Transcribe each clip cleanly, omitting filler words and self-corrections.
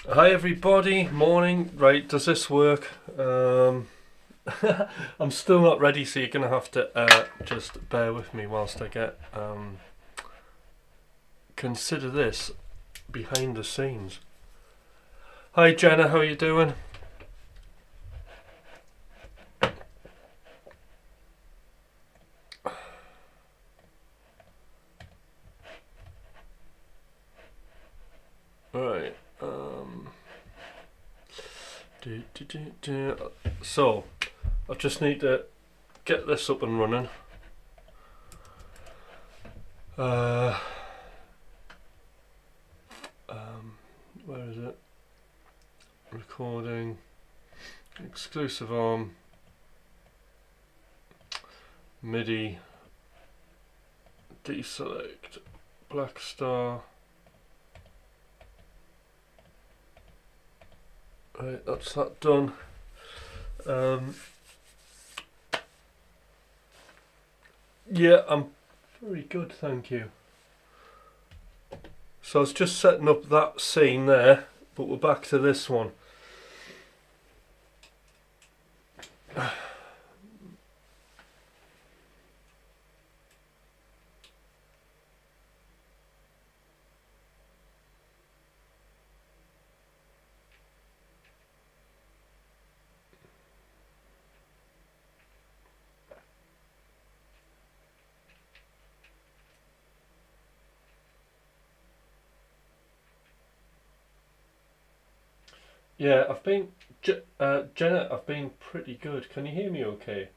Hi everybody, morning. Right, does this work? I'm still not ready, so you're gonna have to just bear with me whilst I get consider this behind the scenes. Hi Jenna, how are you doing? Right. So I just need to get this up and running. Where is it? Recording. Exclusive arm. MIDI. Deselect. Black Star. Right, that's that done. Yeah, I'm very good, thank you. So I was just setting up that scene there, but we're back to this one. Yeah, Jenna, I've been pretty good. Can you hear me okay?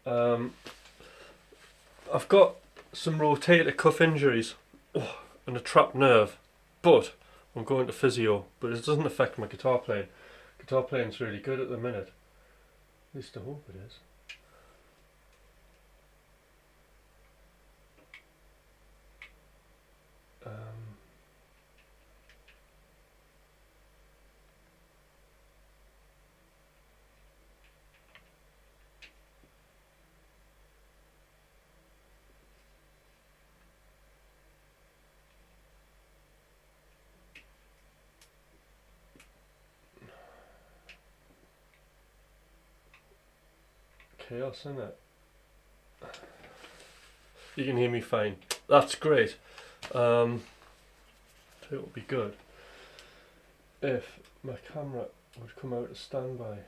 I've got some rotator cuff injuries and a trapped nerve, but I'm going to physio, but it doesn't affect my guitar playing. Guitar playing's really good at the minute. At least I hope it is. Chaos, isn't it? You can hear me fine. That's great. So it would be good if my camera would come out of standby.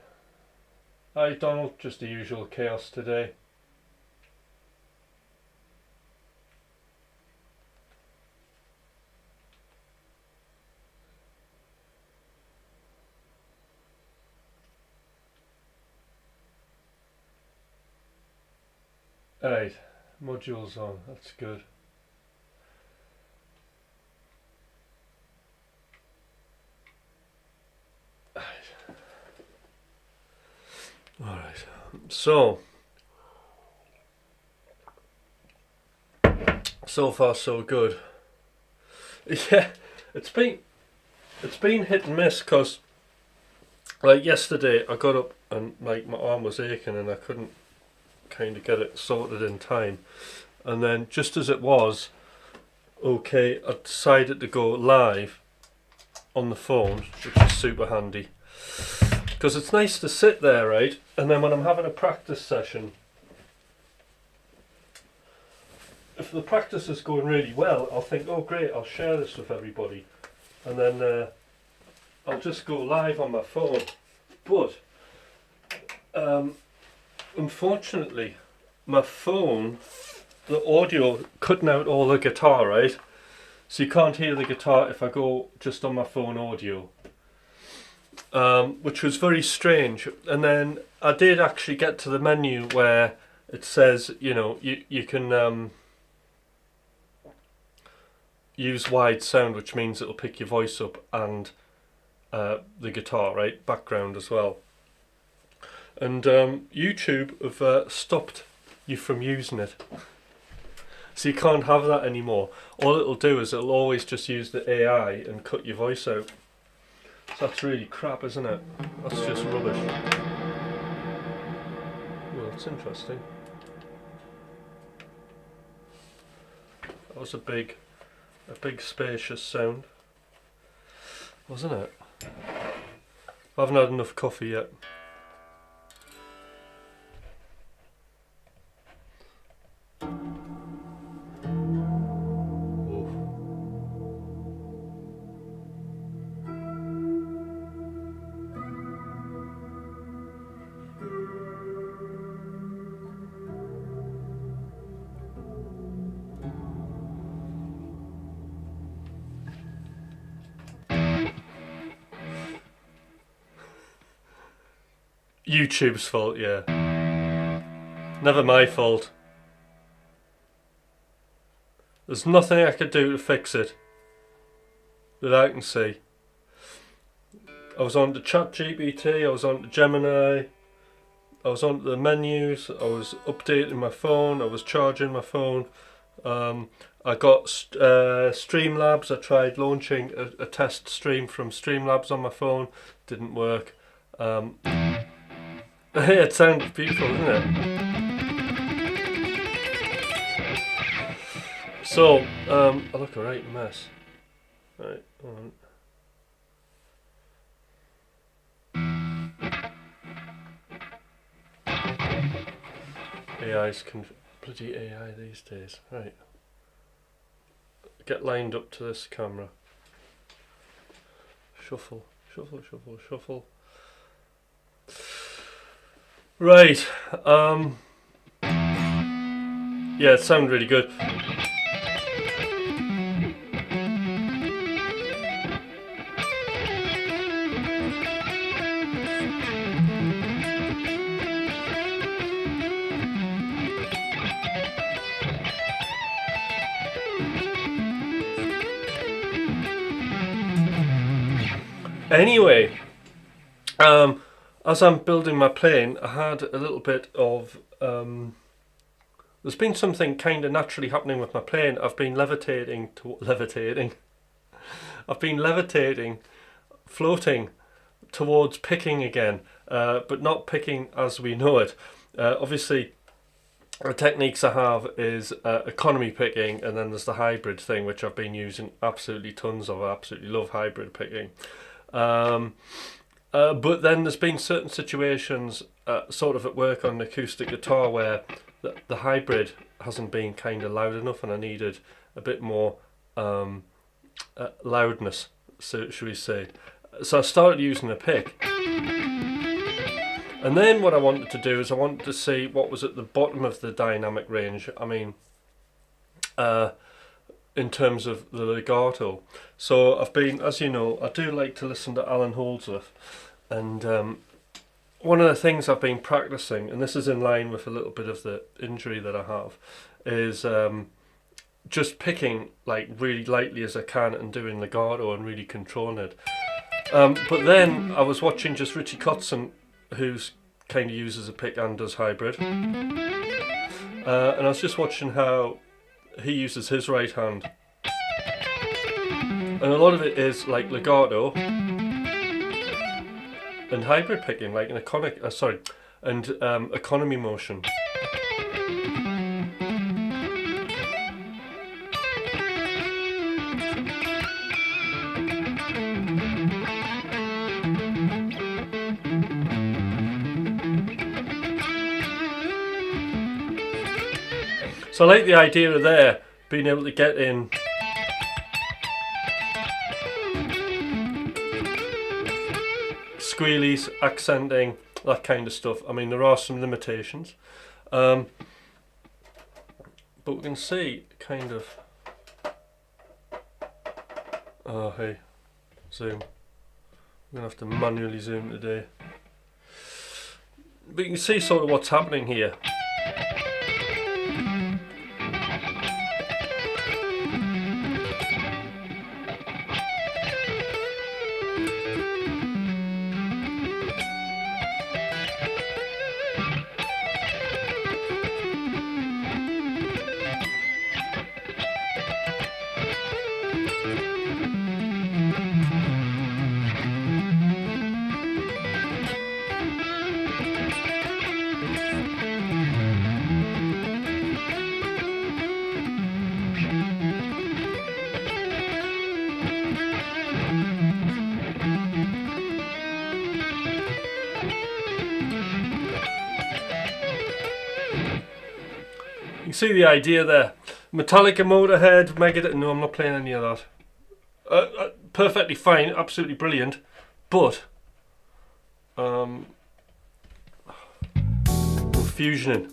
Hi Donald, just the usual chaos today. Alright, modules on, that's good. Alright, so far so good. Yeah, it's been hit and miss, because like yesterday I got up and like my arm was aching and I couldn't kind of get it sorted in time, and then just as it was okay, I decided to go live on the phone, which is super handy because it's nice to sit there, right? And then when I'm having a practice session, if the practice is going really well, I'll think, oh great, I'll share this with everybody, and then I'll just go live on my phone. But unfortunately, my phone, the audio cutting out all the guitar, right? So you can't hear the guitar if I go just on my phone audio, which was very strange. And then I did actually get to the menu where it says, you know, you can use wide sound, which means it'll pick your voice up and the guitar, right, background as well. And YouTube have stopped you from using it, so you can't have that anymore. All it'll do is it'll always just use the AI and cut your voice out. So that's really crap, isn't it? That's just rubbish. Well, that's interesting. That was a big spacious sound. wasn't it? I haven't had enough coffee yet. YouTube's fault, yeah. Never my fault. There's nothing I could do to fix it that I can see. I was on the ChatGPT, I was on the Gemini, I was on the menus, I was updating my phone, I was charging my phone. I got Streamlabs. I tried launching a test stream from Streamlabs on my phone. Didn't work. It sounds beautiful, doesn't it? So, I look a right mess. Right, hold on. AI's bloody AI these days. Right. Get lined up to this camera. Shuffle, shuffle, shuffle, shuffle. Right. Yeah, it sounded really good. Anyway, as I'm building my plane, I had a little bit of there's been something kind of naturally happening with my plane. I've been levitating, floating towards picking again, but not picking as we know it. Obviously, the techniques I have is economy picking, and then there's the hybrid thing, which I've been using absolutely tons of. I absolutely love hybrid picking. But then there's been certain situations sort of at work on an acoustic guitar where the hybrid hasn't been kind of loud enough, and I needed a bit more loudness, so should we say. So I started using a pick. And then what I wanted to do is I wanted to see what was at the bottom of the dynamic range. I mean, in terms of the legato. So I've been, as you know, I do like to listen to Alan Holdsworth, and one of the things I've been practicing, and this is in line with a little bit of the injury that I have, is just picking like really lightly as I can and doing legato and really controlling it. But then I was watching just Richie Kotzen, who's kind of uses a pick and does hybrid, and I was just watching how he uses his right hand, and a lot of it is like legato and hybrid picking, like an economy motion. So I like the idea of there being able to get in squealies, accenting, that kind of stuff. I mean, there are some limitations, but we can see kind of. Oh hey, zoom. I'm gonna have to manually zoom today, but you can see sort of what's happening here. see the idea there. Metallica, Motorhead, Megadeth. No, I'm not playing any of that. Perfectly fine, absolutely brilliant, but fusioning.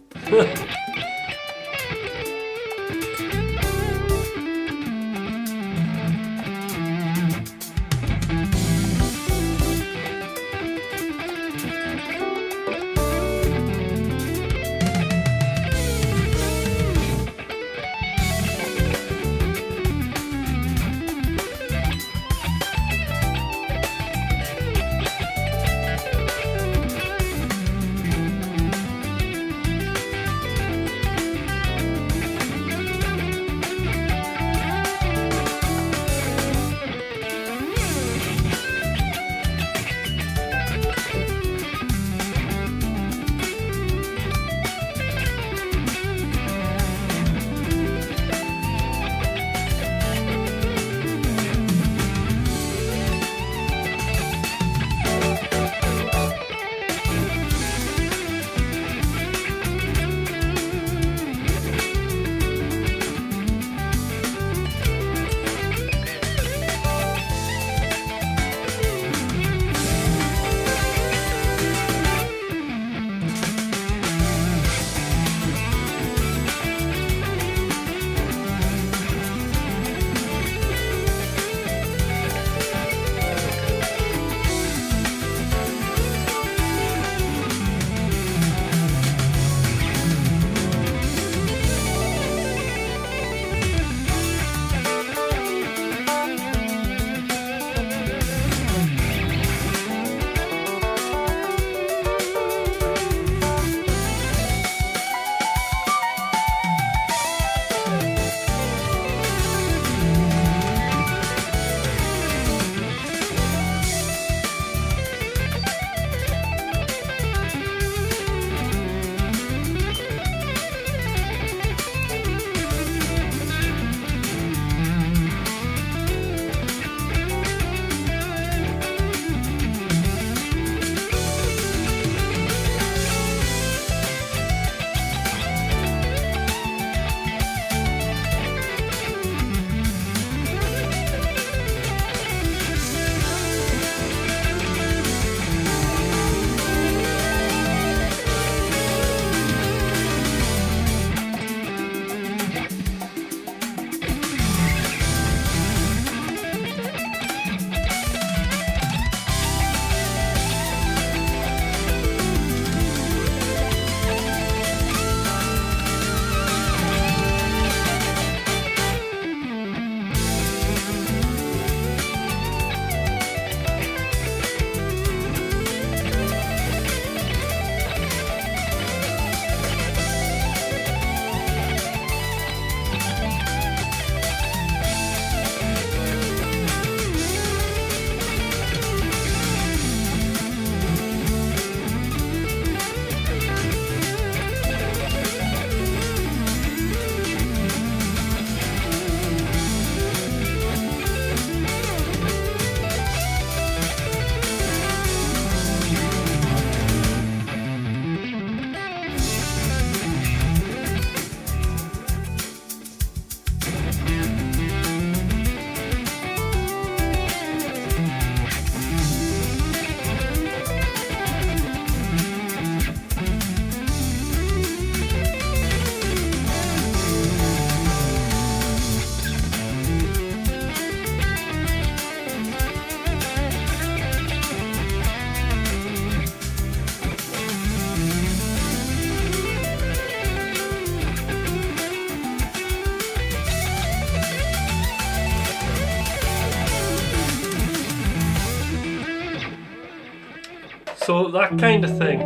So that kind of thing.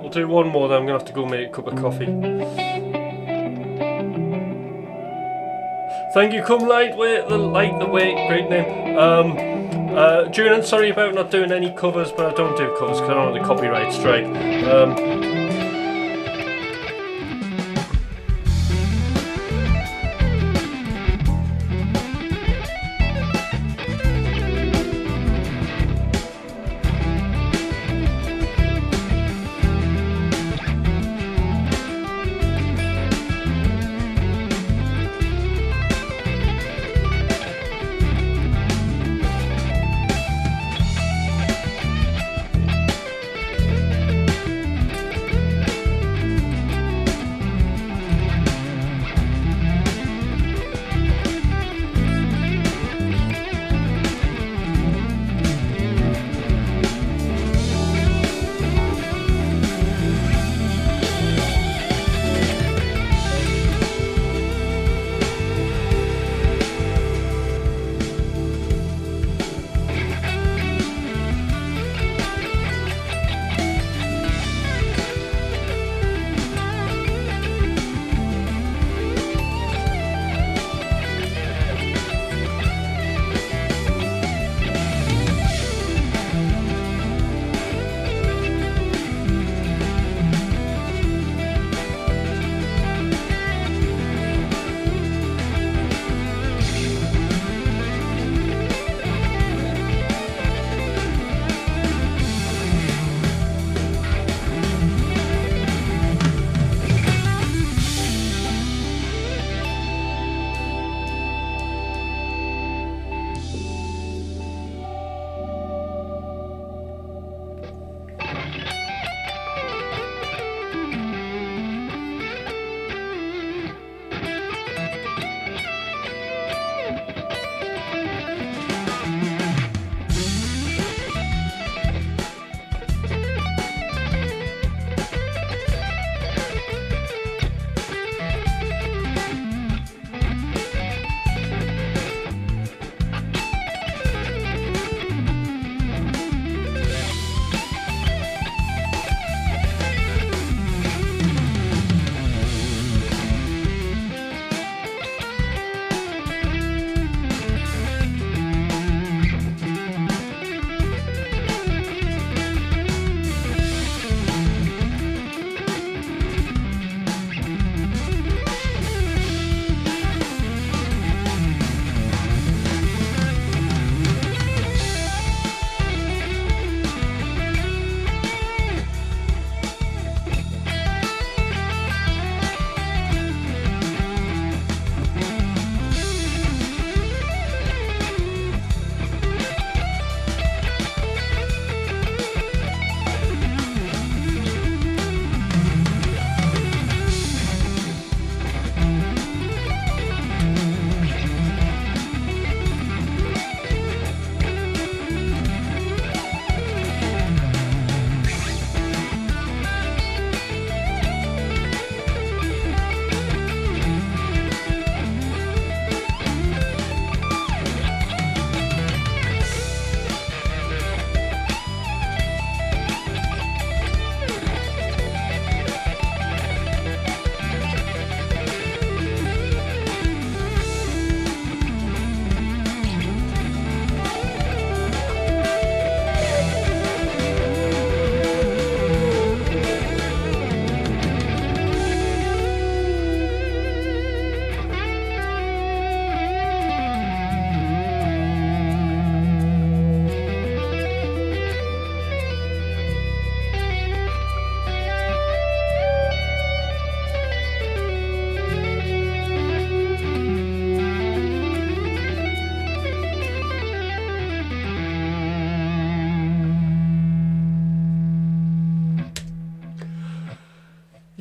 We'll do one more, then I'm going to have to go make a cup of coffee. Thank you, Come Lightweight, Light the Weight, great name. Julian, sorry about not doing any covers, but I don't do covers because I don't want the copyright strike.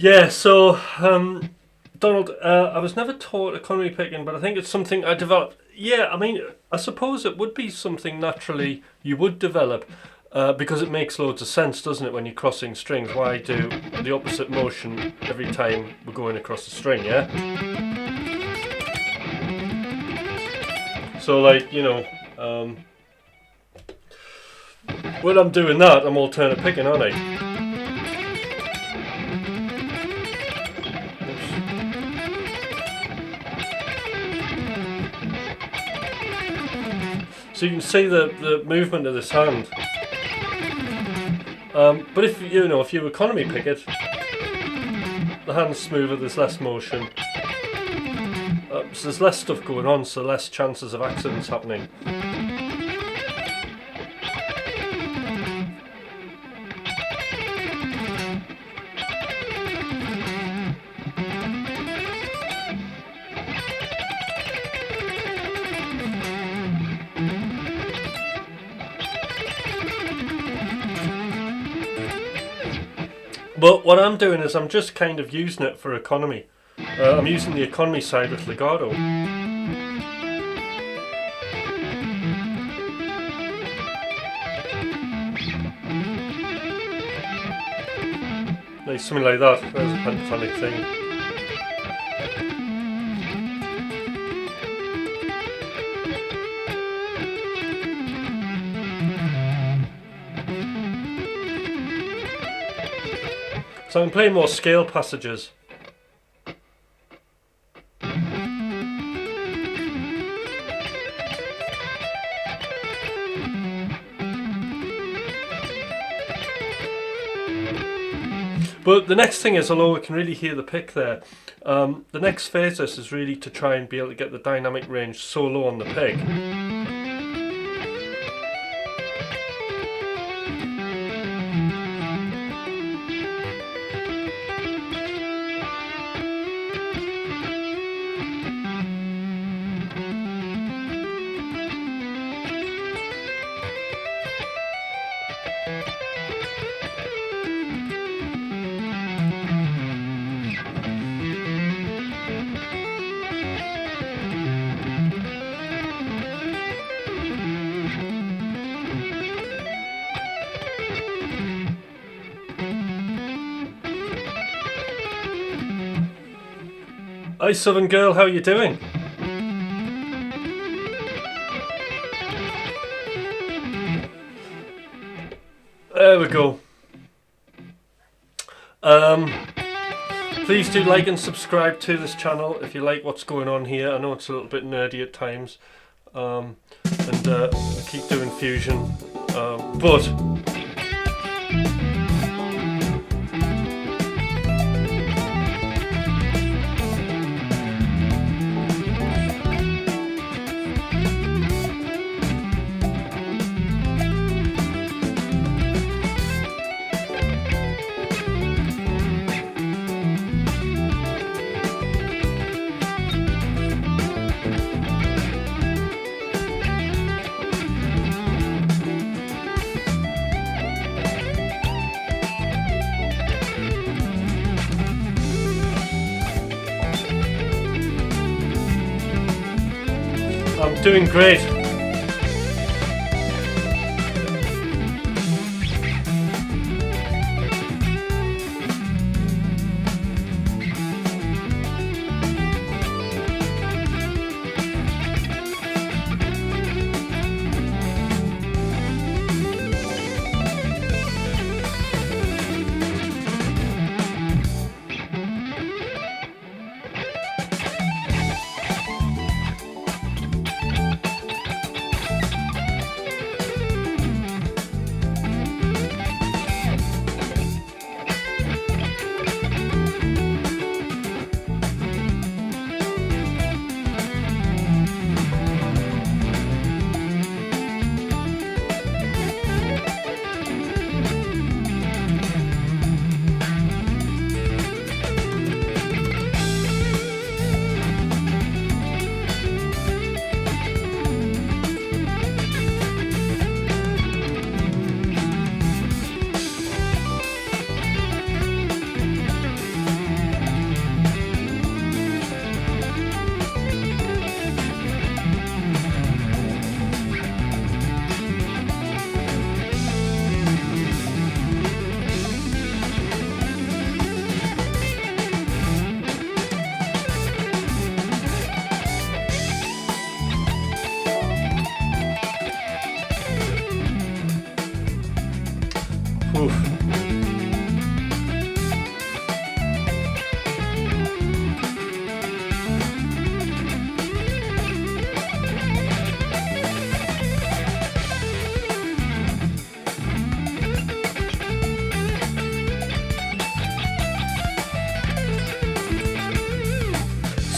Yeah, so Donald, I was never taught economy picking, but I think it's something I developed. Yeah, I mean, I suppose it would be something naturally you would develop because it makes loads of sense, doesn't it, when you're crossing strings? Why do the opposite motion every time we're going across the string, yeah? So, like, you know, when I'm doing that, I'm alternate picking, aren't I? So you can see the movement of this hand. But if you economy pick it, the hand's smoother, there's less motion. So there's less stuff going on, so less chances of accidents happening. But what I'm doing is I'm just kind of using it for economy. I'm using the economy side with legato. Like something like that. There's a pentatonic thing. So I'm playing more scale passages. But the next thing is, although we can really hear the pick there, the next phase of this is really to try and be able to get the dynamic range so low on the pick. Hi Southern Girl, how are you doing? There we go. Please do like and subscribe to this channel if you like what's going on here. I know it's a little bit nerdy at times, and I keep doing fusion, but I'm doing great.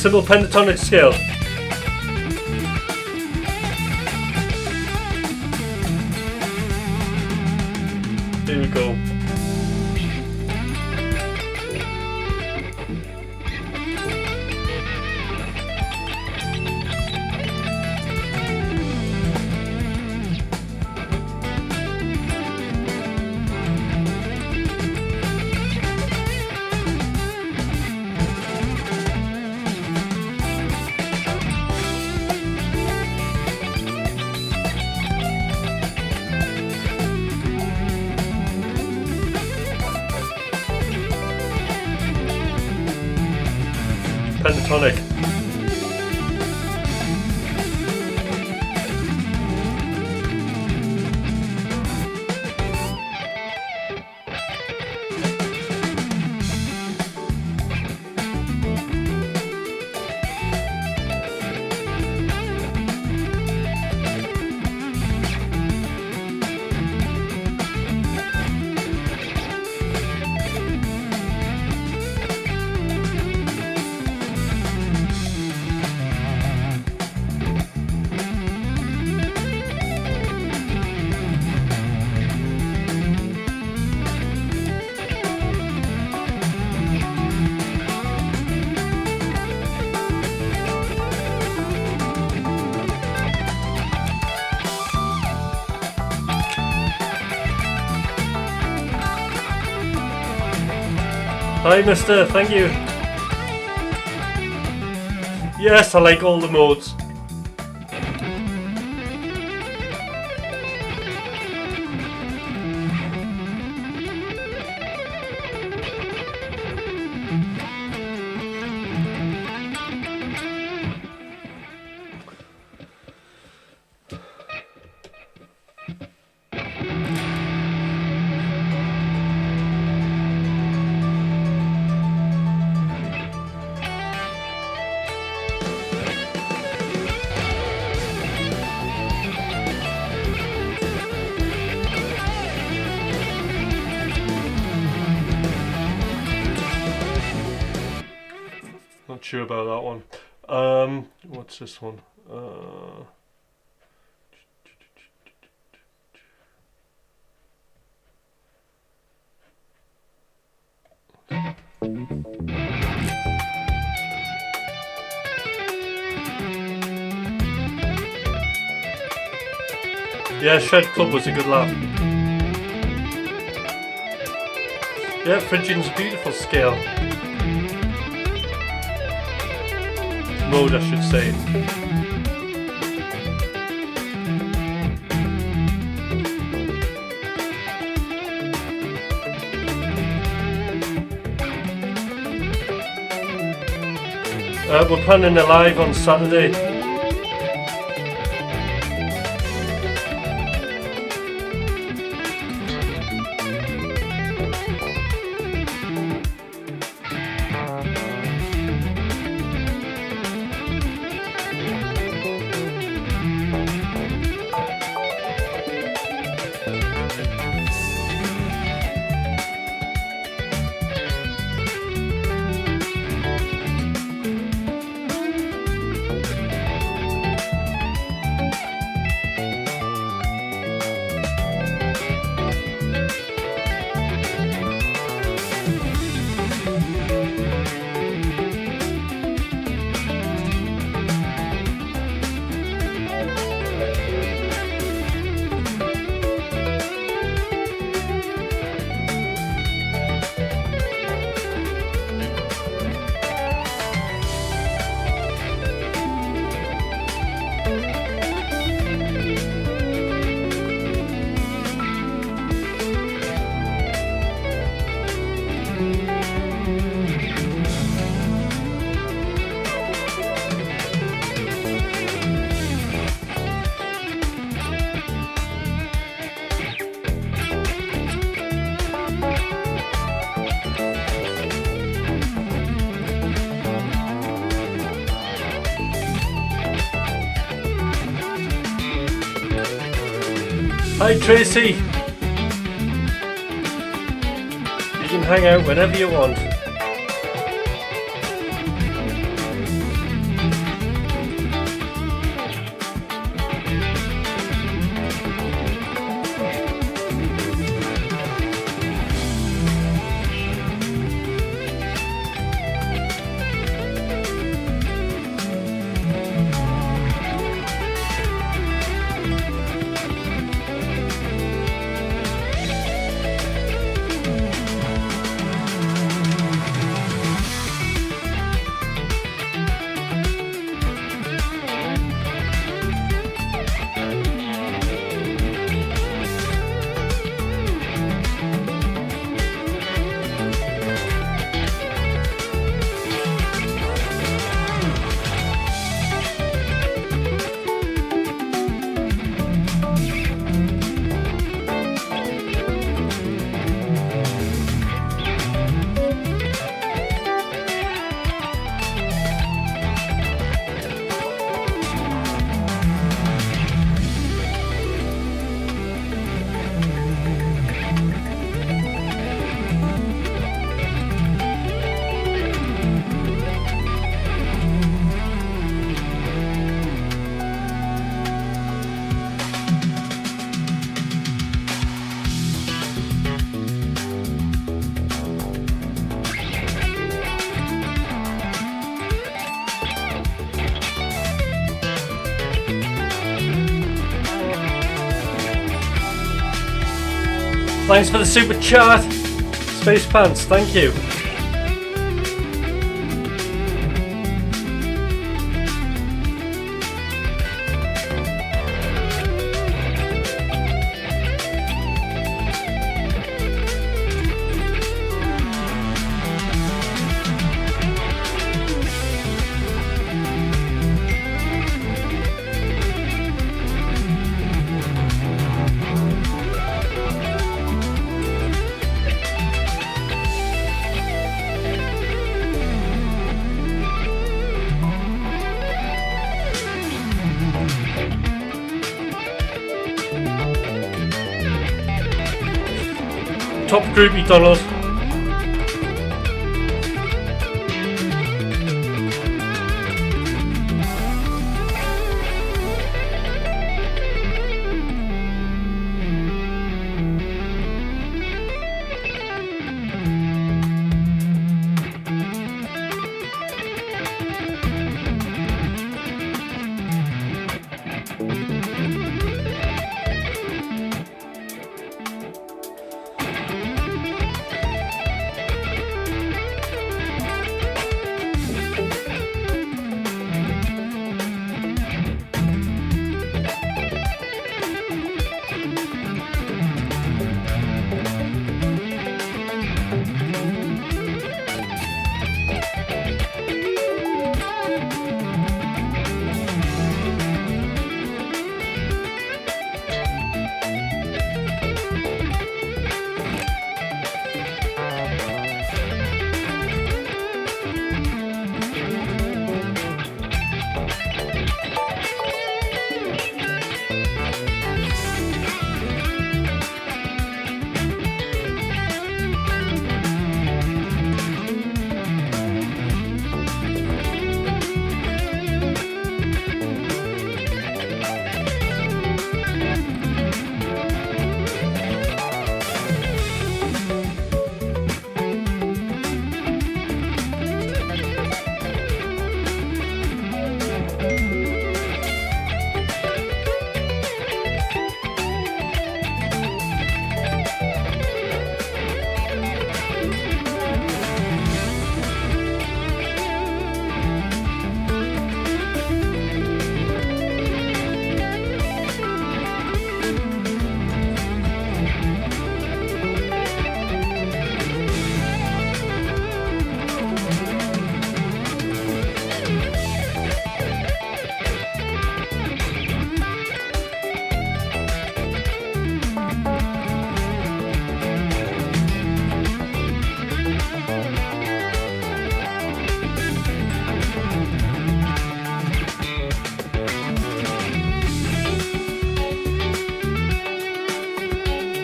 simple pentatonic scale. Here we go. Pentatonic. Hi mister, thank you. Yes, I like all the modes. Not sure about that one. What's this one? Yeah, Shred Club was a good laugh. Yeah, Phrygian's a beautiful scale. Mode, I should say. We're planning a live on Saturday. Hi Tracy! You can hang out whenever you want. Thanks for the super chat. Space Pants, thank you. Top groupie Donald.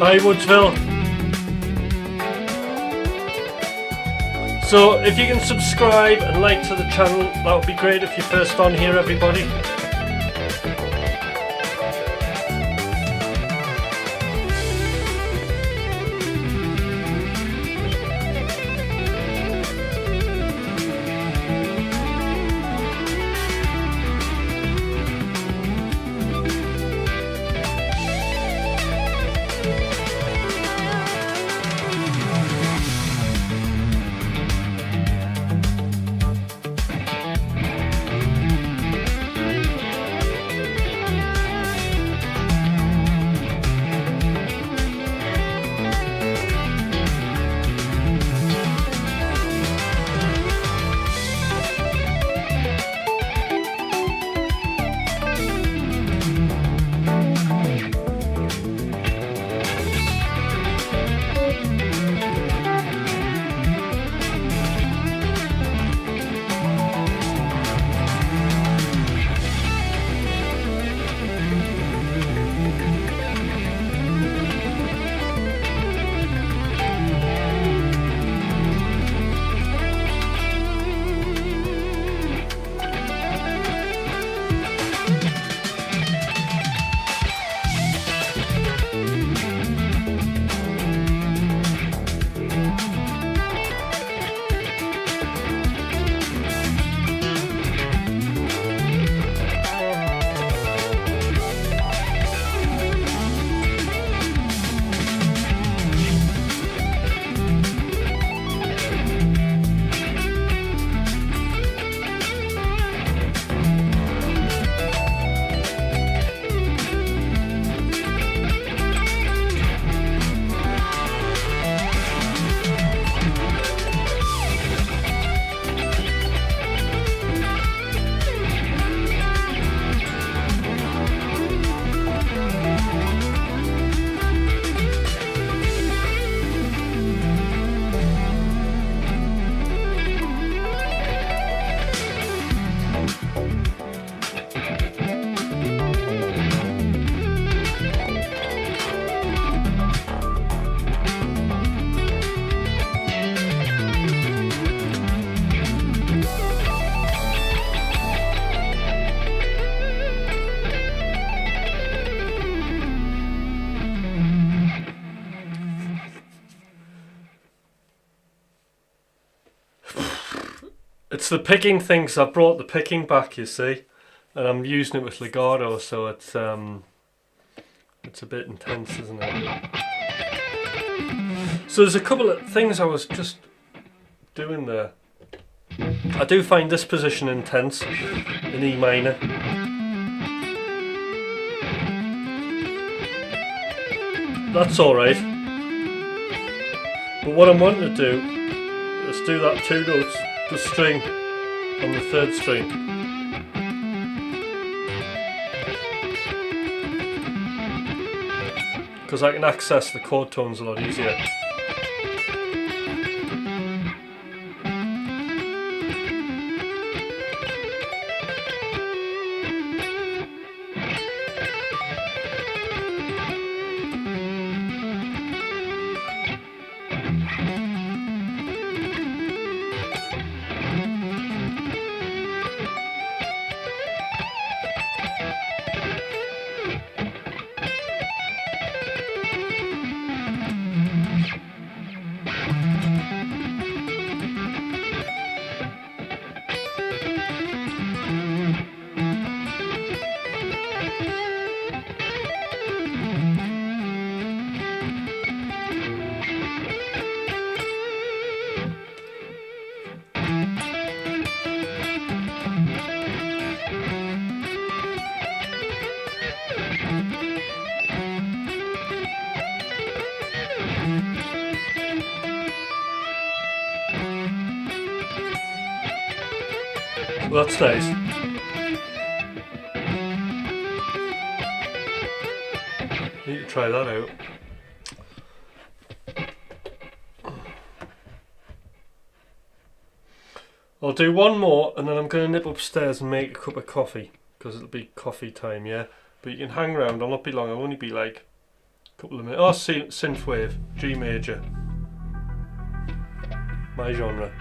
Hi Woodsville. So if you can subscribe and like to the channel, that would be great if you're first on here, everybody. It's the picking thing, 'cause I brought the picking back, you see, and I'm using it with legato, so it's a bit intense, isn't it? So there's a couple of things I was just doing there. I do find this position intense in E minor. That's alright. But what I'm wanting to do is do that 2 notes, the string on the 3rd string. Because I can access the chord tones a lot easier. Well, that's nice. Need to try that out. I'll do one more and then I'm going to nip upstairs and make a cup of coffee, because it'll be coffee time, yeah? But you can hang around, I'll not be long, I'll only be like a couple of minutes. Oh, synthwave, G major. My genre.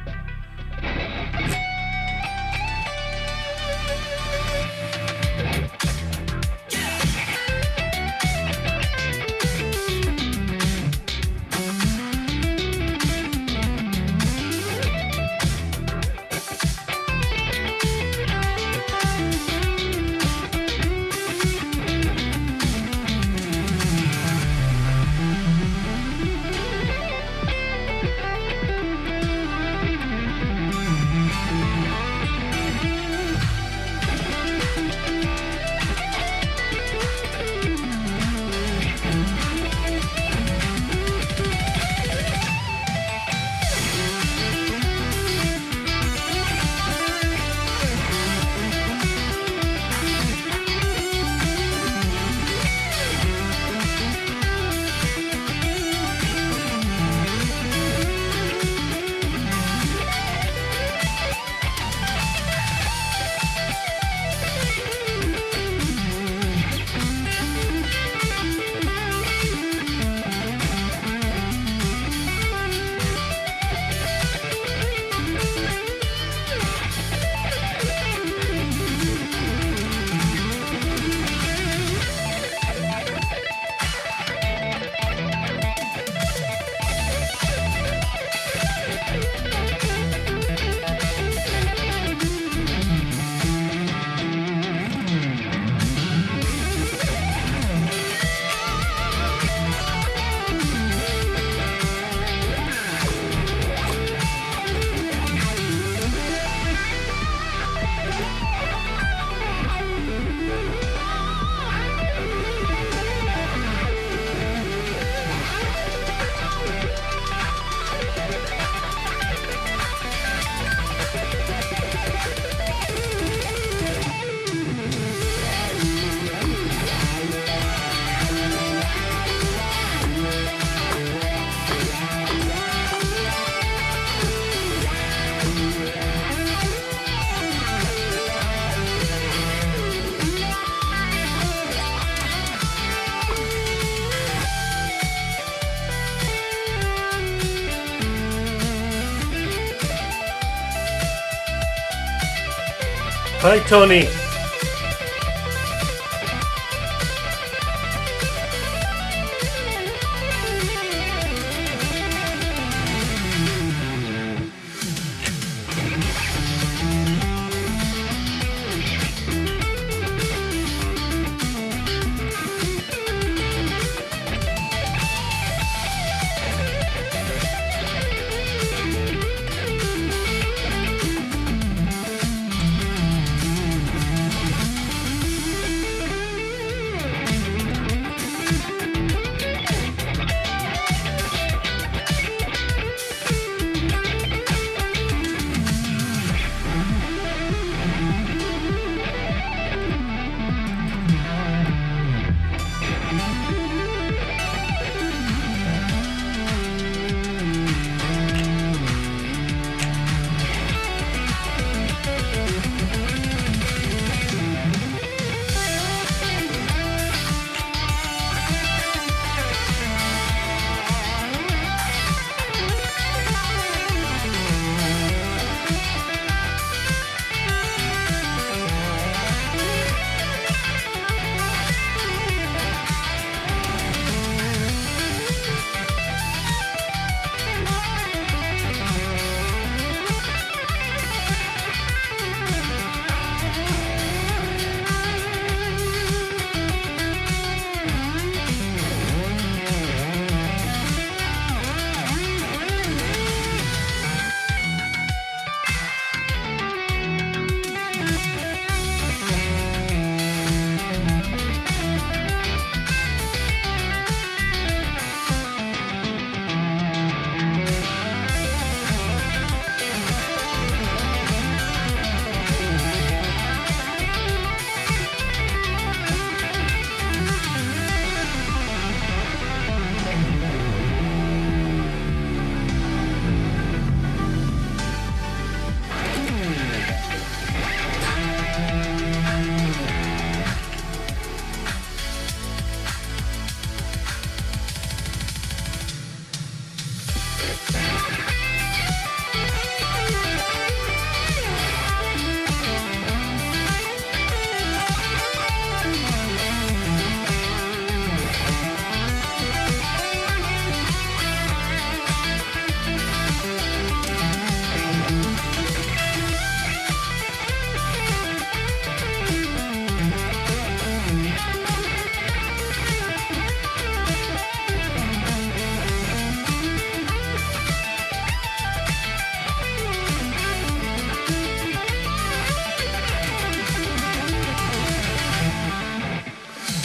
Hi, Tony.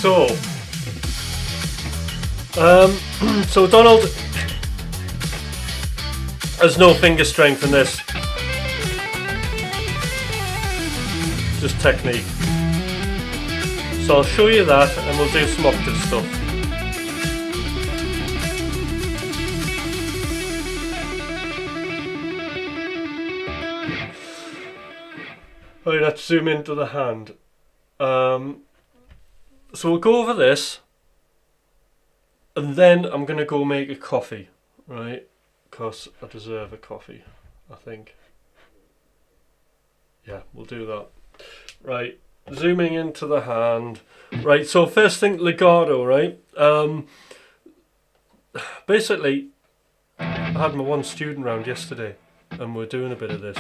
So, so Donald has no finger strength in this, just technique. So I'll show you that and we'll do some octave stuff. Right, let's zoom into the hand. So we'll go over this and then I'm going to go make a coffee, right? Because I deserve a coffee, I think. Yeah, we'll do that. Right, zooming into the hand. Right, so first thing, legato, right? Basically, I had my one student round yesterday and we're doing a bit of this.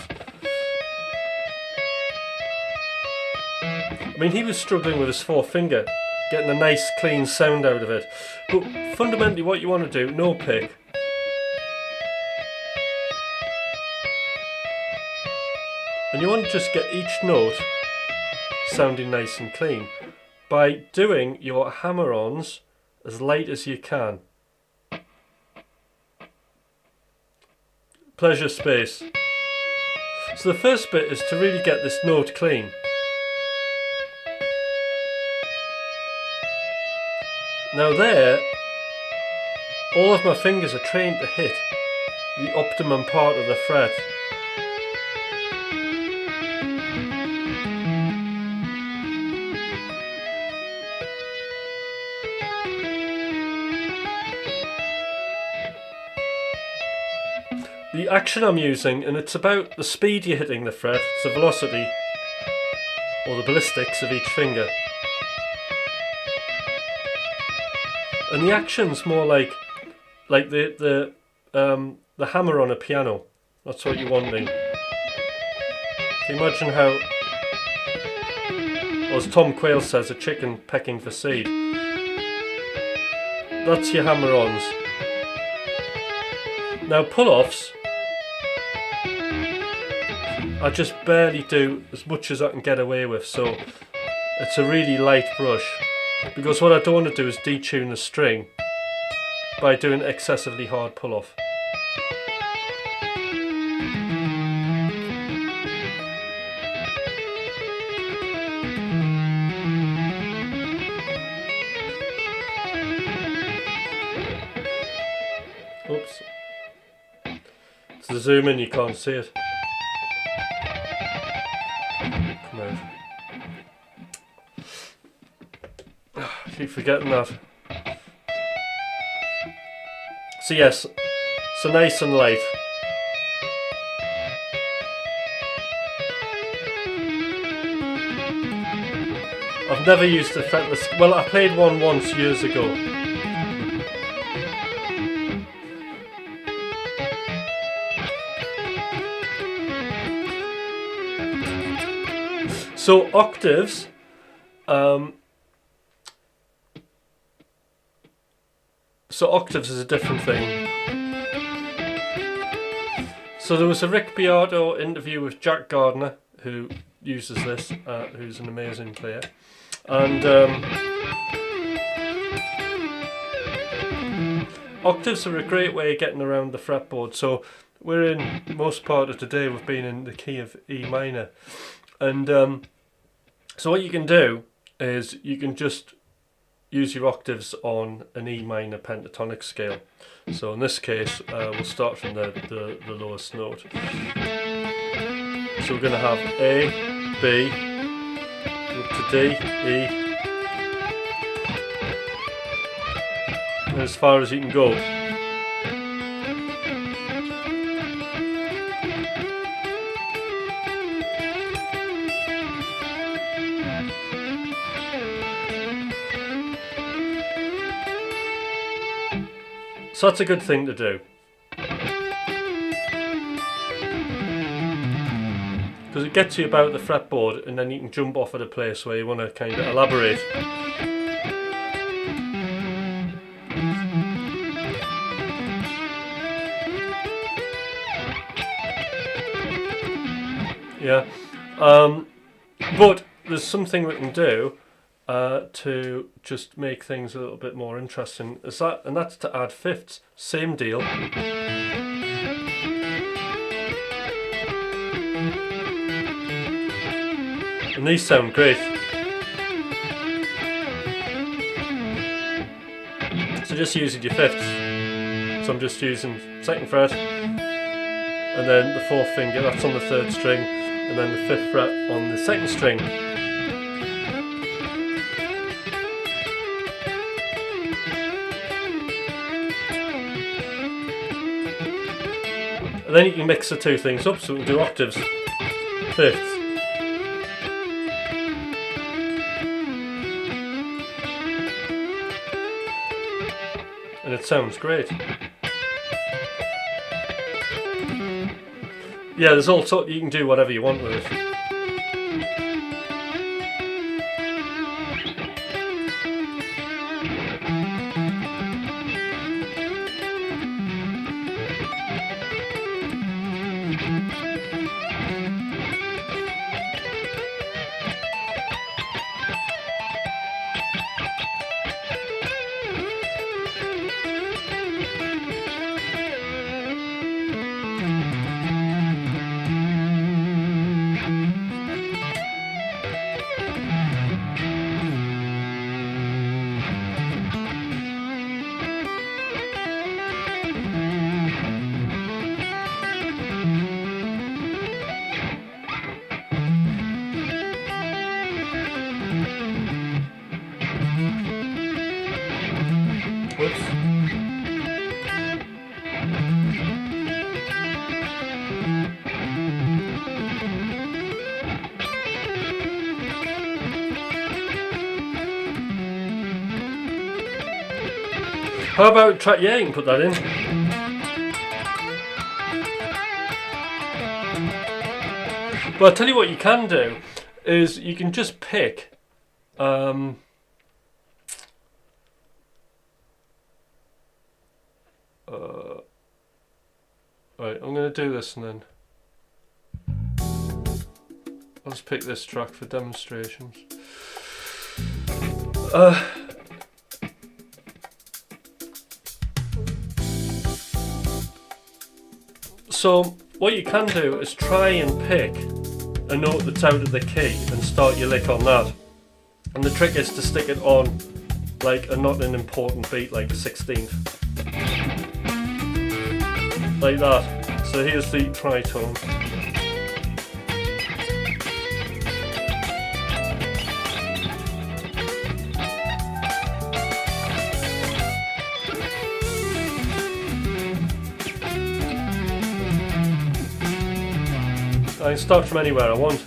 I mean, he was struggling with his fourth finger, getting a nice clean sound out of it. But fundamentally what you want to do, no pick. And you want to just get each note sounding nice and clean by doing your hammer-ons as light as you can. Pleasure space. So the first bit is to really get this note clean. Now there, all of my fingers are trained to hit the optimum part of the fret. The action I'm using, and it's about the speed you're hitting the fret, it's the velocity or the ballistics of each finger. And the action's more like the hammer on a piano. That's what you're wanting. Imagine how, as Tom Quayle says, a chicken pecking for seed. That's your hammer-ons. Now pull-offs, I just barely do as much as I can get away with, so it's a really light brush. Because what I don't want to do is detune the string by doing excessively hard pull-off. Oops. To zoom in you can't see it. Come out. Keep forgetting that. So yes, so nice and light. I've never used a fretless, well I played one once years ago. So octaves, so octaves is a different thing. So there was a Rick Beato interview with Jack Gardner, who uses this, who's an amazing player, and octaves are a great way of getting around the fretboard. So we're in, most part of today we've been in the key of E minor, and so what you can do is you can just use your octaves on an E minor pentatonic scale. So in this case we'll start from the lowest note. So we're going to have A, B, up to D, E, and as far as you can go. So that's a good thing to do, because it gets you about the fretboard and then you can jump off at a place where you want to kind of elaborate. Yeah, but there's something we can do to just make things a little bit more interesting. And that's to add fifths. Same deal. And these sound great. So just using your fifths. So I'm just using 2nd fret, and then the 4th finger, that's on the 3rd string, and then the 5th fret on the 2nd string. And then you can mix the two things up, so we can do octaves, fifths. And it sounds great. Yeah, there's all sorts, you can do whatever you want with it. Whoops. How about track? Yeah, you can put that in. But I'll tell you what you can do is you can just pick right, I'm going to do this and then I'll just pick this track for demonstrations. So what you can do is try and pick a note that's out of the key and start your lick on that. And the trick is to stick it on like a not an important beat, like the 16th. Like that. So here's the tritone. I can start from anywhere I want.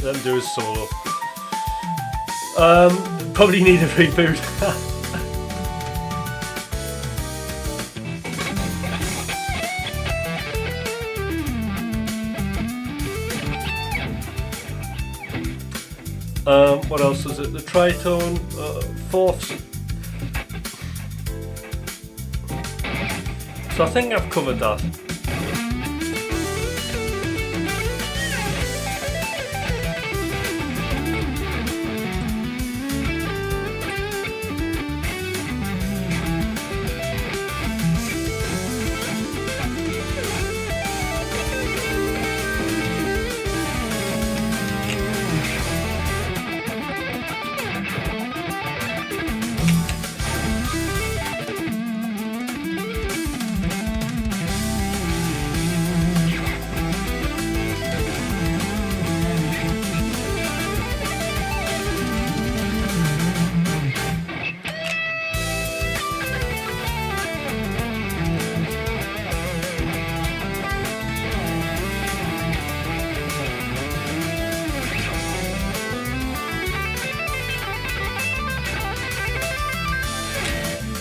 Let him do his solo. Probably need a reboot. What else is it? The tritone, fourths. So I think I've covered that.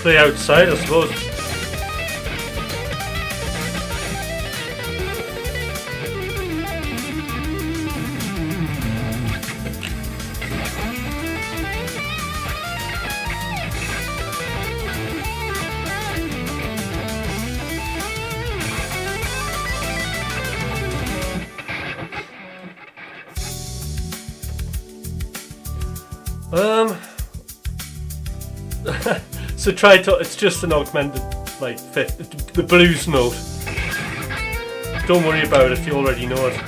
play outside, I suppose. So try to, it's just an augmented like fifth, the blues note. Don't worry about it if you already know it.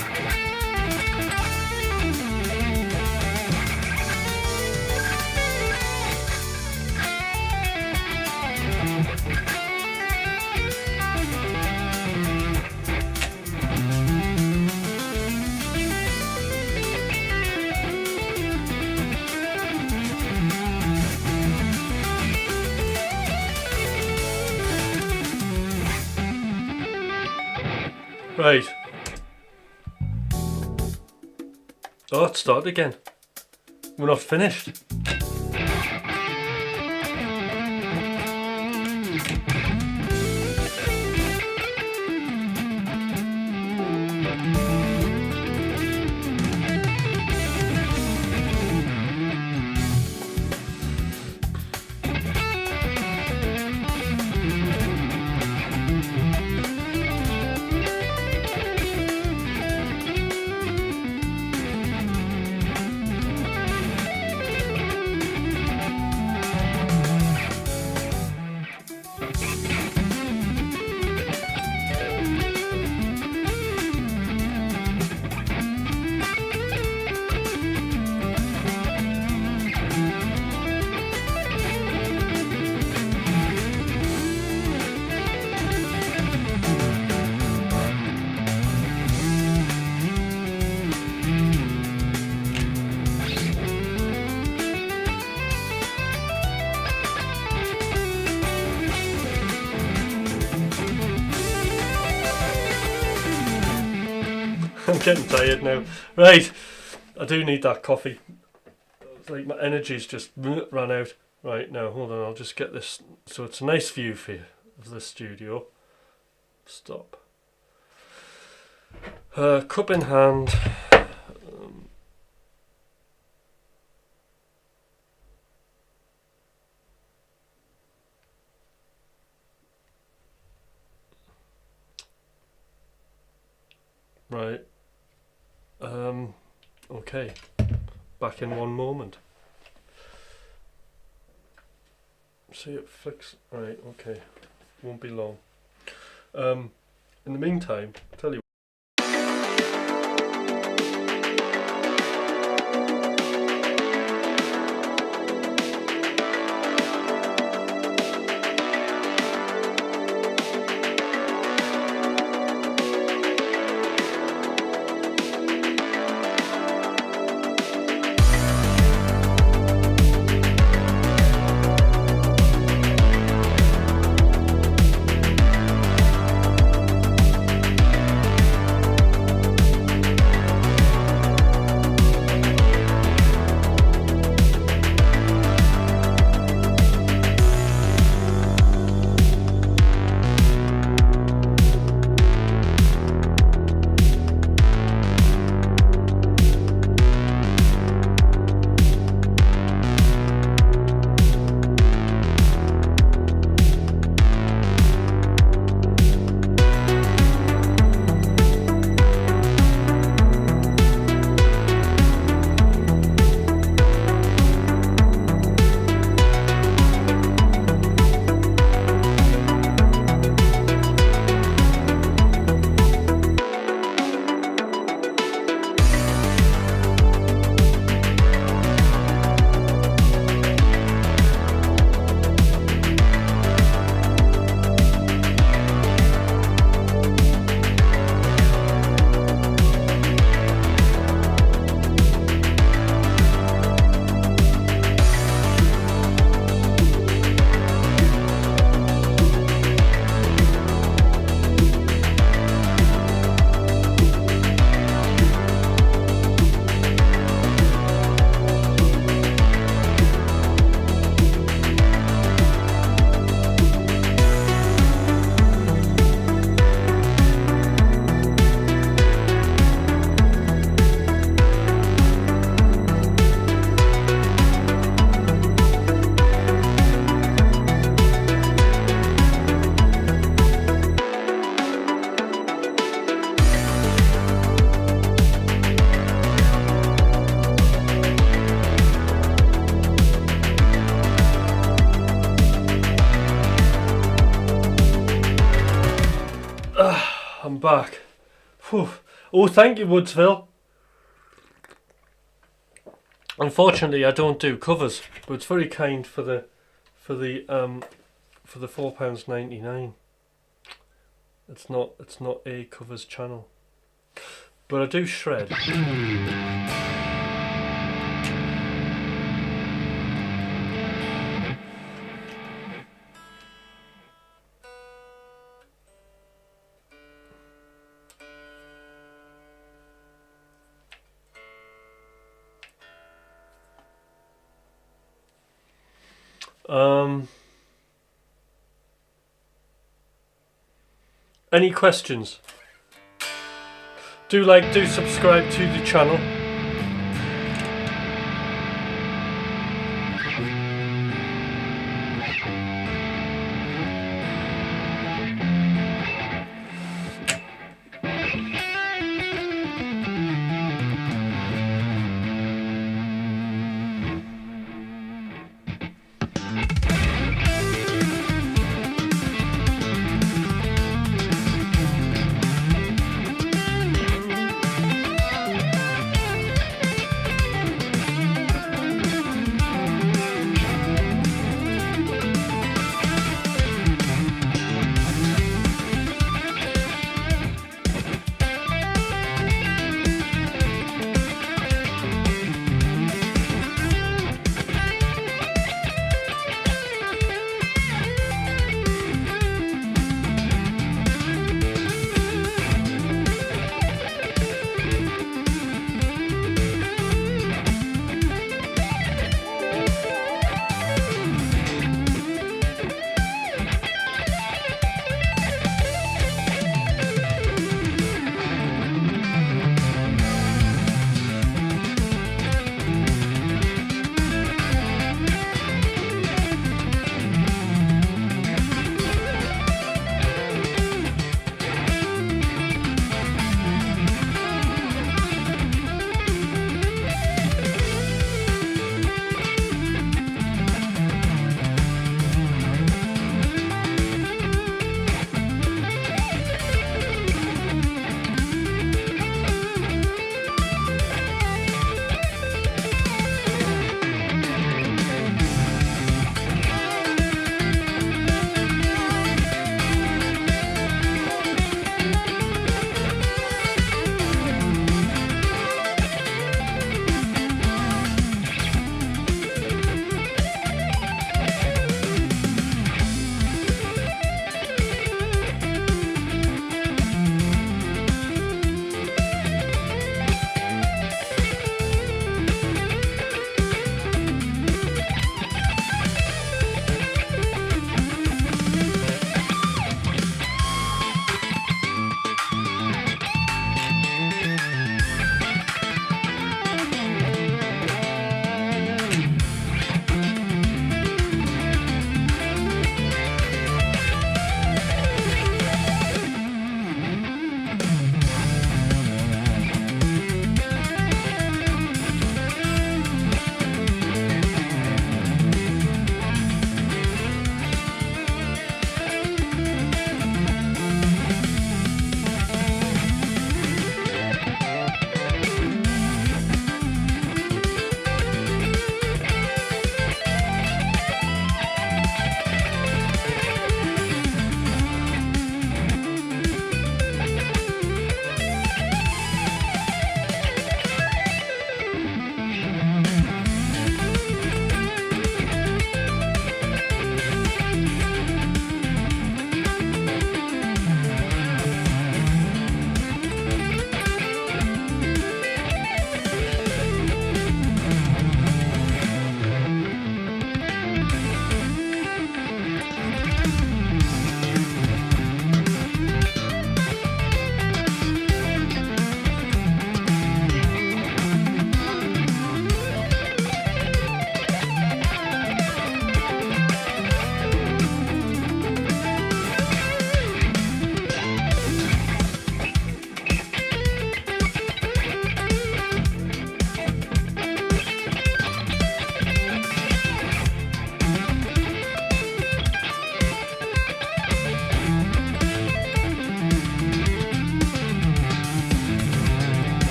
Right. Oh, it started again. We're not finished. I'm getting tired now. Right, I do need that coffee. It's like my energy's just run out. Right, now hold on, I'll just get this so it's a nice view for you of the studio. Stop. Cup in hand. Right. Okay. Back in one moment. See, it flicks. Right, okay. Won't be long. In the meantime, I'll tell you. back. Whew. Oh, thank you, Woodsville. Unfortunately, I don't do covers, but it's very kind for the £4.99. It's not a covers channel, but I do shred. Any questions? Do subscribe to the channel.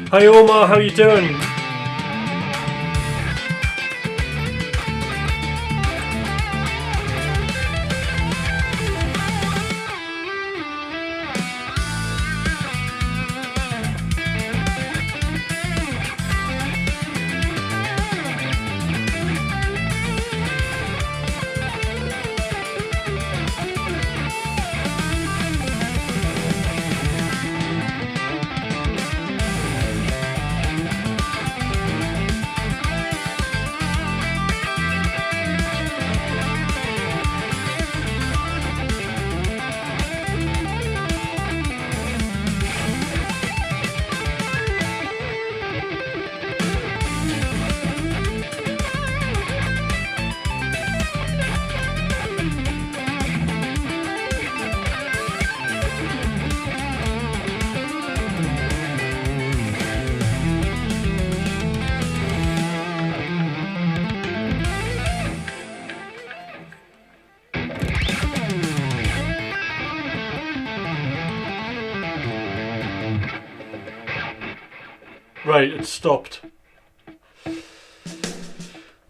Hi Omar, how you doing? Right, it stopped. That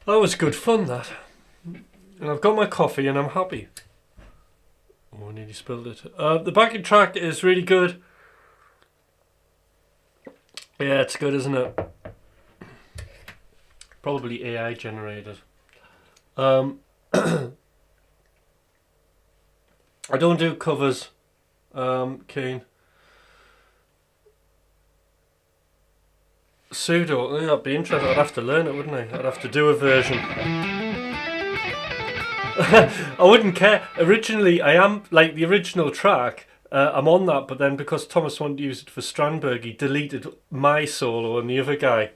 was good fun, that. And I've got my coffee and I'm happy. Oh, I nearly spilled it. The backing track is really good. Yeah, it's good, isn't it? Probably AI generated. I don't do covers, Kane. Pseudo, yeah, I'd be interested. I'd have to learn it, wouldn't I? I'd have to do a version. I wouldn't care. Originally, I am, like, the original track, I'm on that, but then because Thomas wanted to use it for Strandberg, he deleted my solo and the other guy.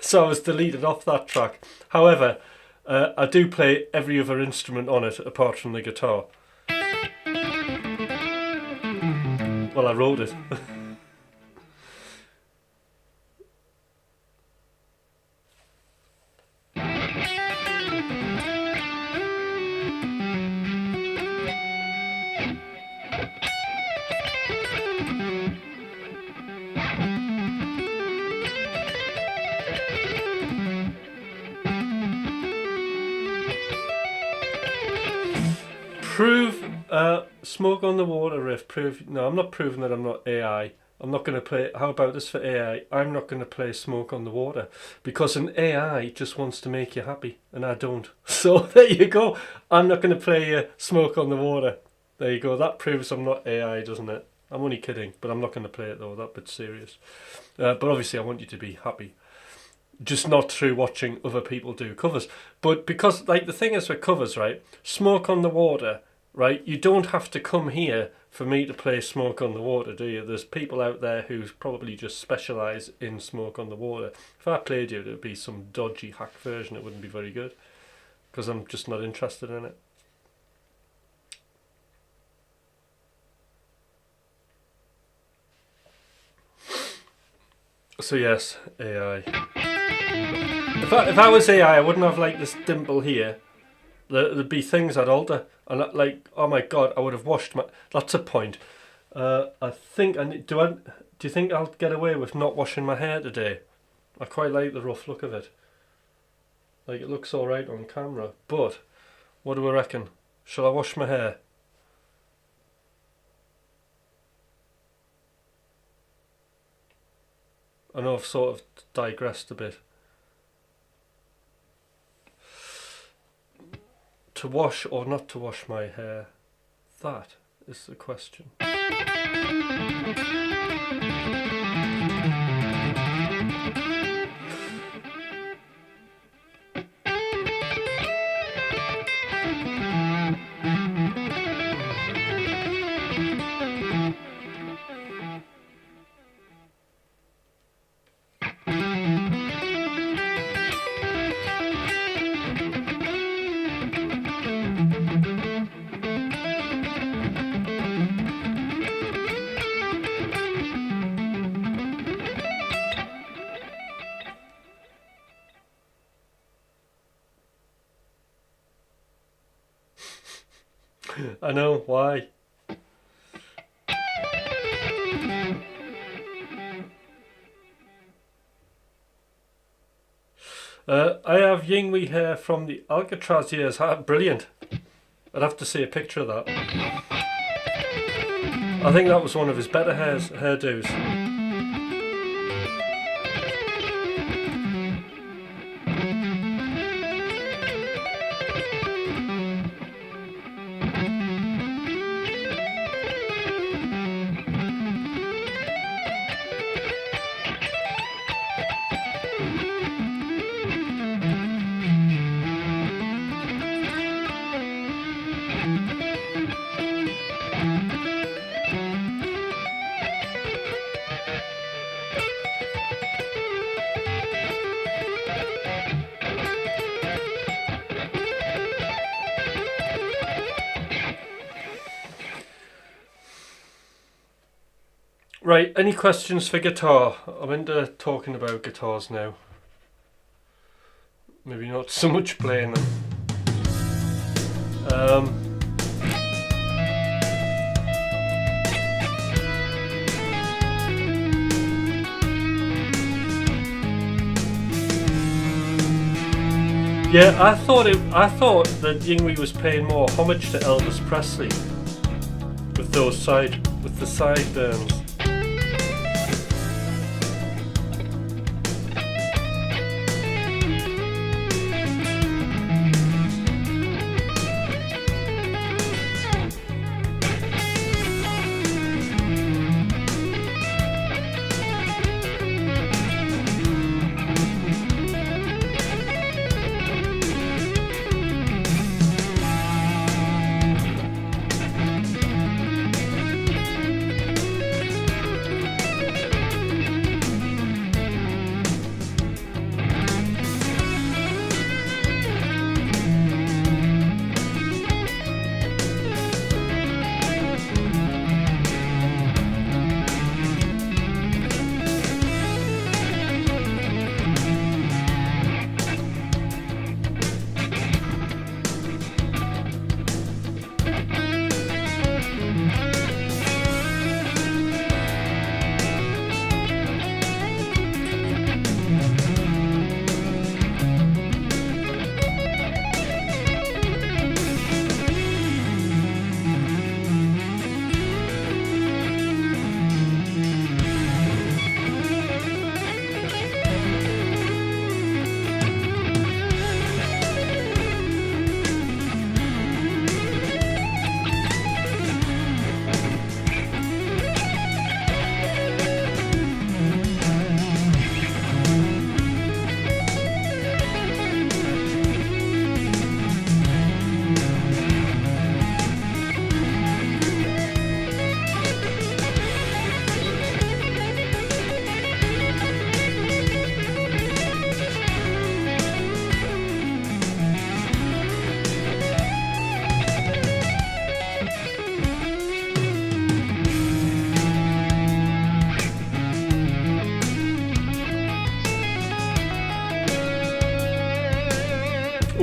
So I was deleted off that track. However, I do play every other instrument on it apart from the guitar. Well, I wrote it. Prove Smoke on the Water riff. Prove. No, I'm not proving that I'm not AI. I'm not going to play. How about this for AI? I'm not going to play Smoke on the Water because an AI just wants to make you happy, and I don't. So there you go. I'm not going to play Smoke on the Water. There you go. That proves I'm not AI, doesn't it? I'm only kidding, but I'm not going to play it though. That bit's serious. But obviously, I want you to be happy. Just not through watching other people do covers. But because, like, the thing is with covers, right? Smoke on the Water, right? You don't have to come here for me to play Smoke on the Water, do you? There's people out there who probably just specialise in Smoke on the Water. If I played you, it would be some dodgy hack version. It wouldn't be very good. Because I'm just not interested in it. So yes, AI. If I was AI, I wouldn't have like this dimple here. There'd be things I'd alter, and like, oh my god, I would have washed my. That's a point. I think I need, do you think I'll get away with not washing my hair today? I quite like the rough look of it. Like, it looks all right on camera, but what do I reckon? Shall I wash my hair? I know I've sort of digressed a bit. To wash or not to wash my hair? That is the question. I know, why? I have Yingwi hair from the Alcatraz years. Brilliant. I'd have to see a picture of that. I think that was one of his better hairdos. Right, any questions for guitar? I'm into talking about guitars now. Maybe not so much playing them. Yeah, I thought that Yingwi was paying more homage to Elvis Presley with the sideburns.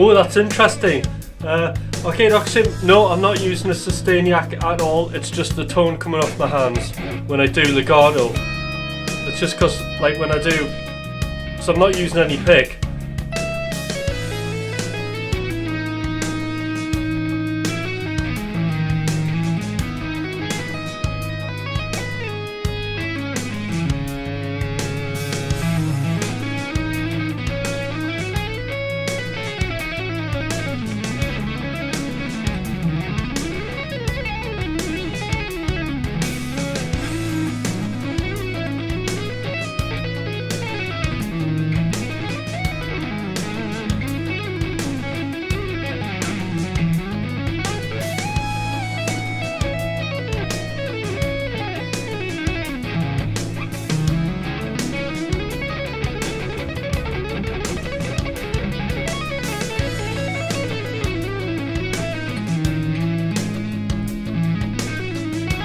Oh, that's interesting. Okay, Roxy, no, I'm not using a Sustainiac at all. It's just the tone coming off my hands when I do legato. It's just because, like, when I do, so I'm not using any pick.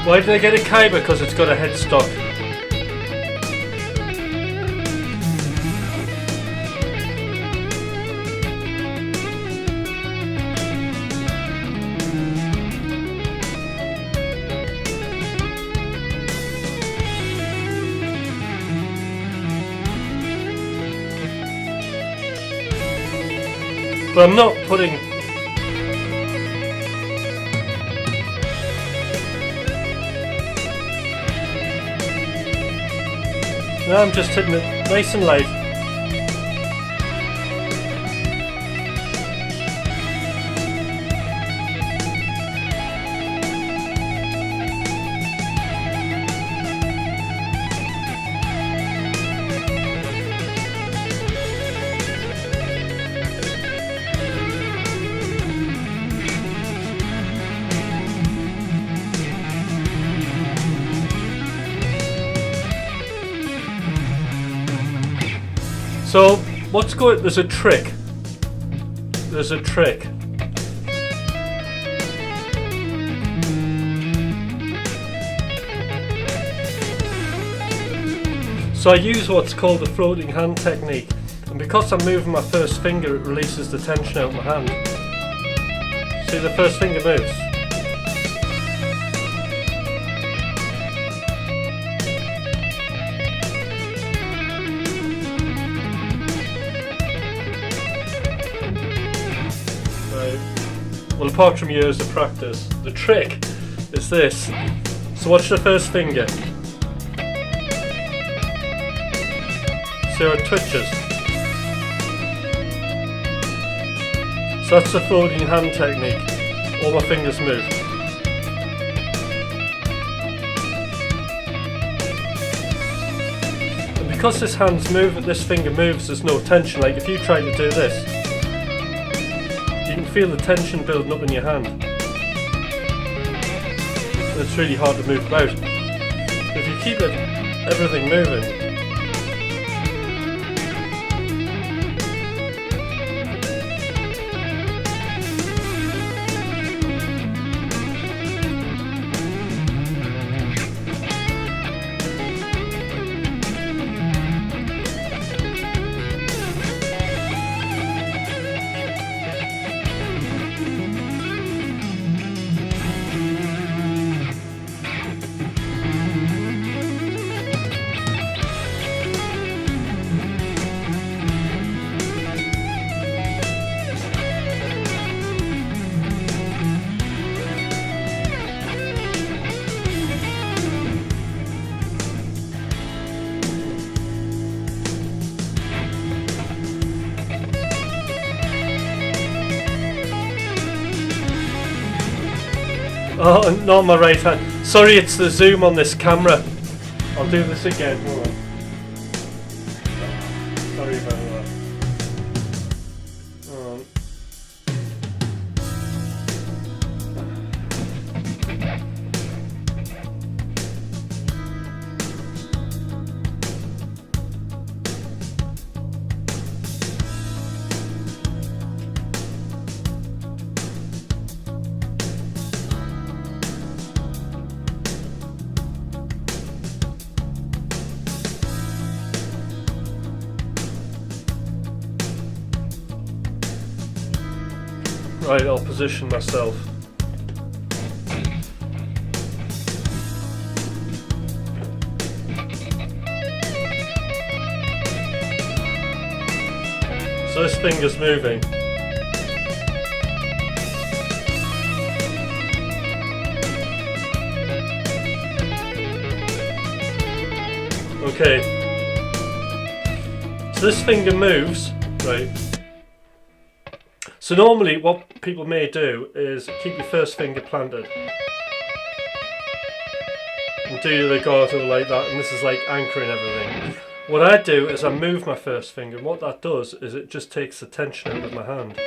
Why did I get a Kaiba? Because it's got a headstock. But I'm not putting... No, I'm just hitting it nice and light. So, what's going... There's a trick. There's a trick. So I use what's called the floating hand technique. And because I'm moving my first finger, it releases the tension out of my hand. See, the first finger moves. Well, apart from years of practice, the trick is this. So watch the first finger. See how it twitches? So that's the floating hand technique. All my fingers move. And because this hand's moving, this finger moves, there's no tension. Like if you try to do this, you can feel the tension building up in your hand. And it's really hard to move about. If you keep everything moving, oh, not my right hand. Sorry, it's the zoom on this camera. I'll do this again. Hold on. Sorry about that. Right, I'll position myself. So this finger's moving. Okay. So this finger moves, right? So normally what people may do is keep your first finger planted and do your legato like that, and this is like anchoring everything. What I do is I move my first finger, and what that does is it just takes the tension out of my hand.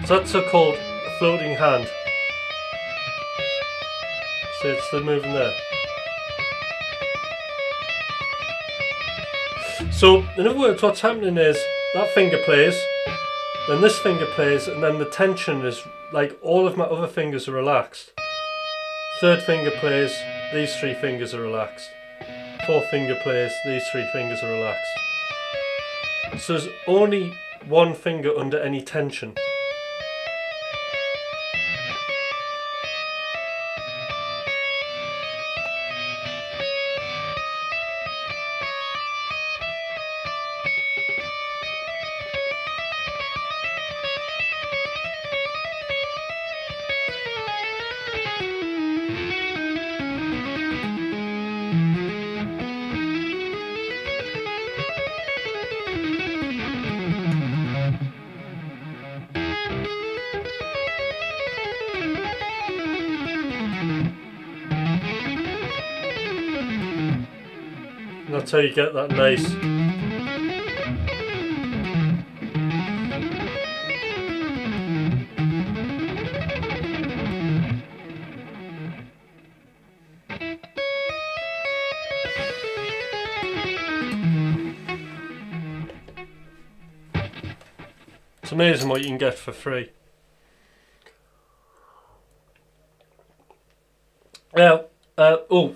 So that's so-called a floating hand. See, it's still moving there. So in other words, what's happening is that finger plays, then this finger plays, and then the tension is like all of my other fingers are relaxed. Third finger plays, these three fingers are relaxed. Fourth finger plays, these three fingers are relaxed. So there's only one finger under any tension. And that's how you get that nice. It's amazing what you can get for free. Now,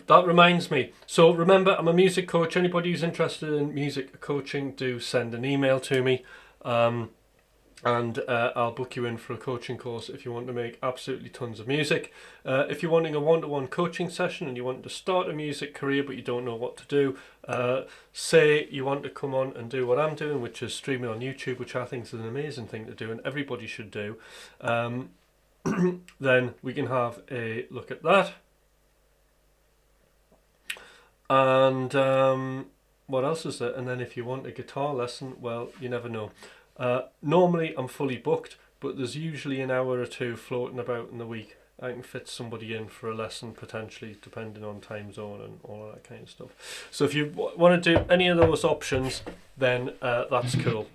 that reminds me. So remember, I'm a music coach. Anybody who's interested in music coaching, do send an email to me. And I'll book you in for a coaching course if you want to make absolutely tons of music. If you're wanting a one-to-one coaching session and you want to start a music career but you don't know what to do, say you want to come on and do what I'm doing, which is streaming on YouTube, which I think is an amazing thing to do and everybody should do, then we can have a look at that. And what else is there? And then if you want a guitar lesson, well, you never know. Normally I'm fully booked, but there's usually an hour or two floating about in the week. I can fit somebody in for a lesson potentially, depending on time zone and all of that kind of stuff. So if you want to do any of those options, then that's cool.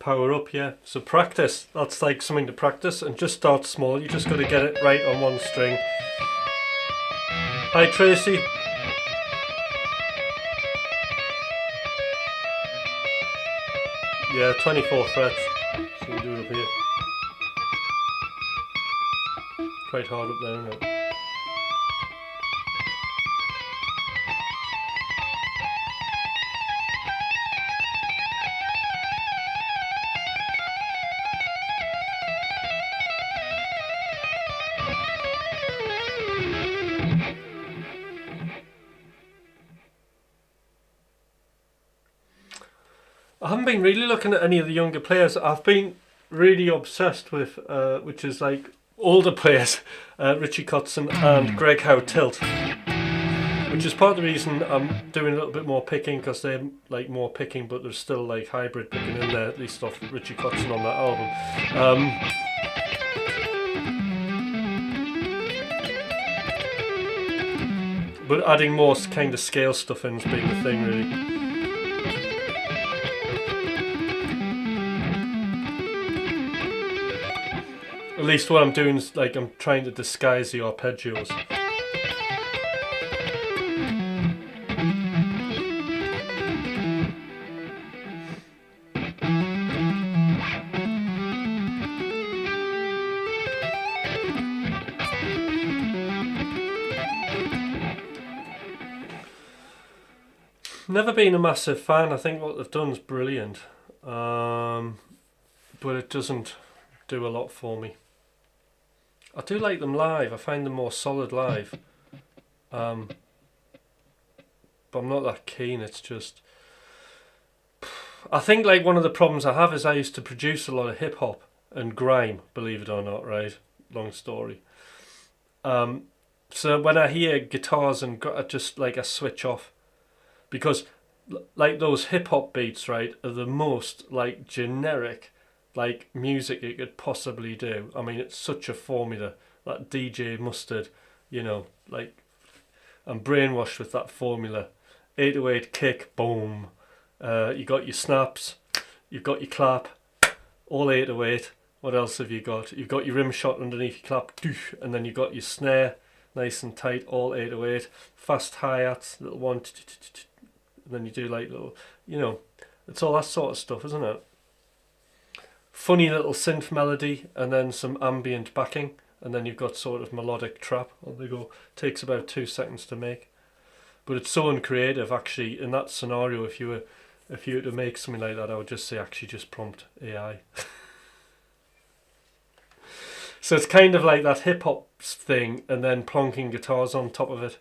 Power up, yeah. So practice. That's like something to practice, and just start small. You just got to get it right on one string. Hi Tracy. Yeah, 24 frets. So we do it up here. Quite hard up there, isn't it? I haven't been really looking at any of the younger players. I've been really obsessed with, which is like older players, Richie Kotzen and Greg Howe Tilt, which is part of the reason I'm doing a little bit more picking, because they're like more picking, but there's still like hybrid picking in there, at least off Richie Kotzen on that album. But adding more kind of scale stuff in has been the thing, really. At least what I'm doing is like I'm trying to disguise the arpeggios. Never been a massive fan. I think what they've done is brilliant. but it doesn't do a lot for me. I do like them live. I find them more solid live. But I'm not that keen. It's just, I think like one of the problems I have is I used to produce a lot of hip hop and grime, believe it or not, right? Long story. So when I hear guitars and I just like I switch off, because like those hip hop beats, right, are the most like generic like music you could possibly do. I mean, it's such a formula. That DJ Mustard, you know, like I'm brainwashed with that formula. 808 kick, boom. You got your snaps, you've got your clap, all 808. What else have you got? You've got your rim shot underneath your clap, and then you've got your snare, nice and tight, all 808. Fast hi-hats, little one, and then you do like little, you know, it's all that sort of stuff, isn't it? Funny little synth melody, and then some ambient backing, and then you've got sort of melodic trap. There they go. Takes about 2 seconds to make, but it's so uncreative. Actually, in that scenario, if you were to make something like that, I would just say actually just prompt AI. So it's kind of like that hip hop thing, and then plonking guitars on top of it.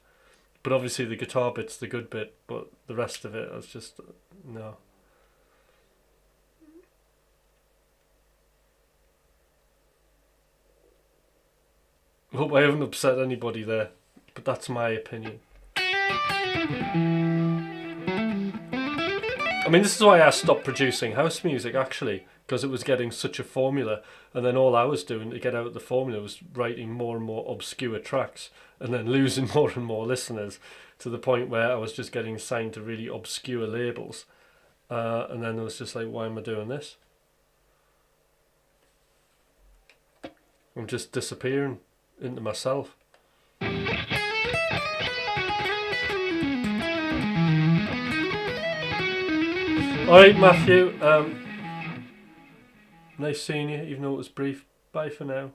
But obviously the guitar bit's the good bit, but the rest of it is just no. I hope I haven't upset anybody there, but that's my opinion. I mean, this is why I stopped producing house music, actually, because it was getting such a formula, and then all I was doing to get out the formula was writing more and more obscure tracks, and then losing more and more listeners, to the point where I was just getting signed to really obscure labels, and then it was just like, why am I doing this? I'm just disappearing into myself. Alright, Matthew, nice seeing you, even though it was brief. Bye for now.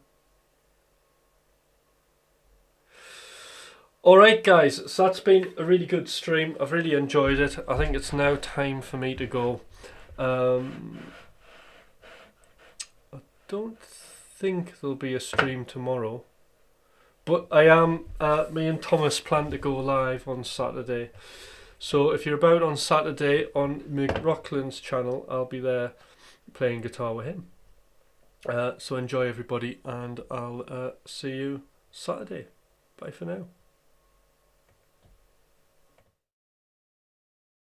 Alright guys, so that's been a really good stream. I've really enjoyed it. I think it's now time for me to go. I don't think there'll be a stream tomorrow, but I am, me and Thomas plan to go live on Saturday. So if you're about on Saturday on McRocklin's channel, I'll be there playing guitar with him. So enjoy everybody, and I'll see you Saturday. Bye for now.